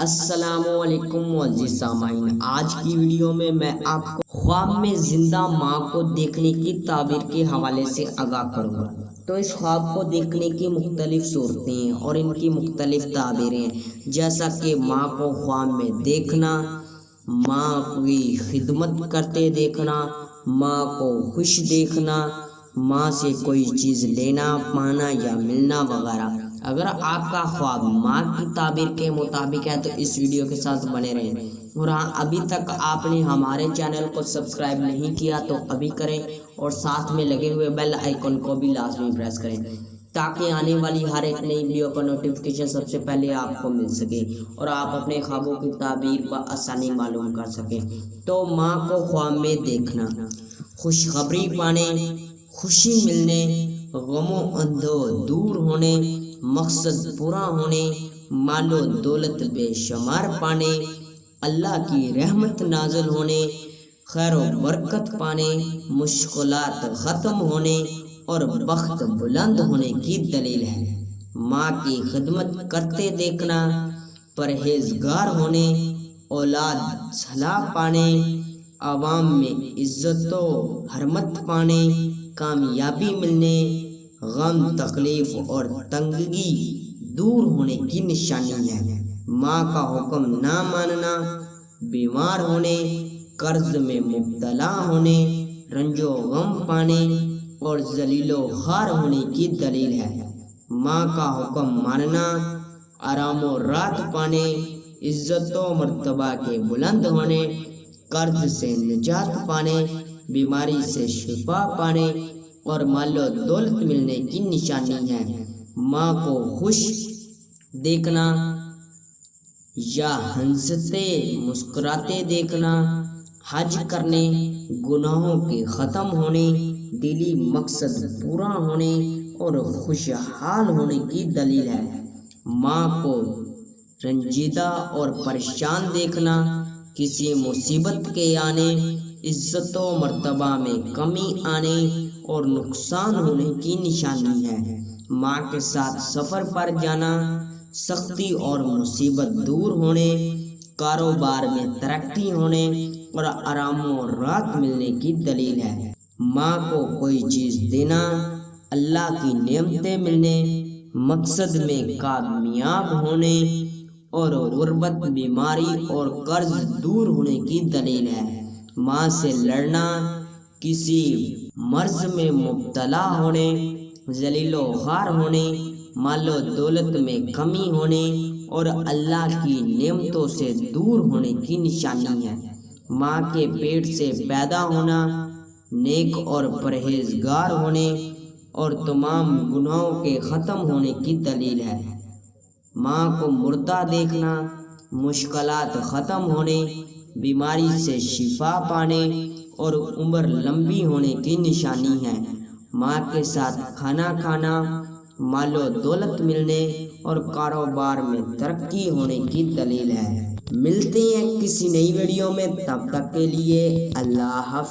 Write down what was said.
السلام علیکم معزز سامعین، آج کی ویڈیو میں آپ کو خواب میں زندہ ماں کو دیکھنے کی تعبیر کے حوالے سے آگاہ کروں گا۔ تو اس خواب کو دیکھنے کی مختلف صورتیں ہیں اور ان کی مختلف تعبیریں ہیں، جیسا کہ ماں کو خواب میں دیکھنا، ماں کی خدمت کرتے دیکھنا، ماں کو خوش دیکھنا، ماں سے کوئی چیز لینا، پانا یا ملنا وغیرہ۔ اگر آپ کا خواب ماں کی تعبیر کے مطابق ہے تو اس ویڈیو کے ساتھ بنے رہیں، اور ہاں، ابھی تک آپ نے ہمارے چینل کو سبسکرائب نہیں کیا تو ابھی کریں اور ساتھ میں لگے ہوئے بیل آئیکن کو بھی لازمی پریس کریں تاکہ آنے والی ہر ایک نئی ویڈیو کا نوٹیفیکیشن سب سے پہلے آپ کو مل سکے اور آپ اپنے خوابوں کی تعبیر بآسانی معلوم کر سکیں۔ تو ماں کو خواب میں دیکھنا، خوشخبری پانے، خوشی ملنے، غم و اندو دور ہونے، مقصد پورا ہونے، مال و دولت بے شمار پانے، اللہ کی رحمت نازل ہونے، خیر و برکت پانے، مشکلات ختم ہونے اور بخت بلند ہونے کی دلیل ہے۔ ماں کی خدمت کرتے دیکھنا، پرہیزگار ہونے، اولاد صلاح پانے، عوام میں عزت و حرمت پانے، کامیابی ملنے، غم تکلیف اور تنگی دور ہونے کی نشانی ہے۔ ماں کا حکم نہ ماننا، بیمار ہونے، قرض میں مبتلا ہونے، رنج و غم پانے اور ذلیل و خوار ہونے کی دلیل ہے۔ ماں کا حکم ماننا، آرام و راحت پانے، عزت و مرتبہ کے بلند ہونے، قرض سے نجات پانے، بیماری سے شفا پانے اور مال و دولت ملنے کی نشانی ہے۔ ماں کو خوش دیکھنا یا ہنستے مسکراتے دیکھنا، حج کرنے، گناہوں کے ختم ہونے، دلی مقصد پورا ہونے اور خوشحال ہونے کی دلیل ہے۔ ماں کو رنجیدہ اور پریشان دیکھنا، کسی مصیبت کے آنے، عزت و مرتبہ میں کمی آنے اور نقصان ہونے کی نشانی ہے۔ ماں کے ساتھ سفر پر جانا، سختی اور مصیبت دور ہونے، کاروبار میں ترقی ہونے اور آرام و راحت ملنے کی دلیل ہے۔ ماں کو کوئی چیز دینا، اللہ کی نعمتیں ملنے، مقصد میں کامیاب ہونے اور غربت، بیماری اور قرض دور ہونے کی دلیل ہے۔ ماں سے لڑنا، کسی مرض میں مبتلا ہونے، ذلیل و خوار ہونے، مال و دولت میں کمی ہونے اور اللہ کی نعمتوں سے دور ہونے کی نشانی ہے۔ ماں کے پیٹ سے پیدا ہونا، نیک اور پرہیزگار ہونے اور تمام گناہوں کے ختم ہونے کی دلیل ہے۔ ماں کو مردہ دیکھنا، مشکلات ختم ہونے، بیماری سے شفا پانے اور عمر لمبی ہونے کی نشانی ہے۔ ماں کے ساتھ کھانا کھانا، مال و دولت ملنے اور کاروبار میں ترقی ہونے کی دلیل ہے۔ ملتے ہیں کسی نئی ویڈیو میں، تب تک کے لیے اللہ حافظ۔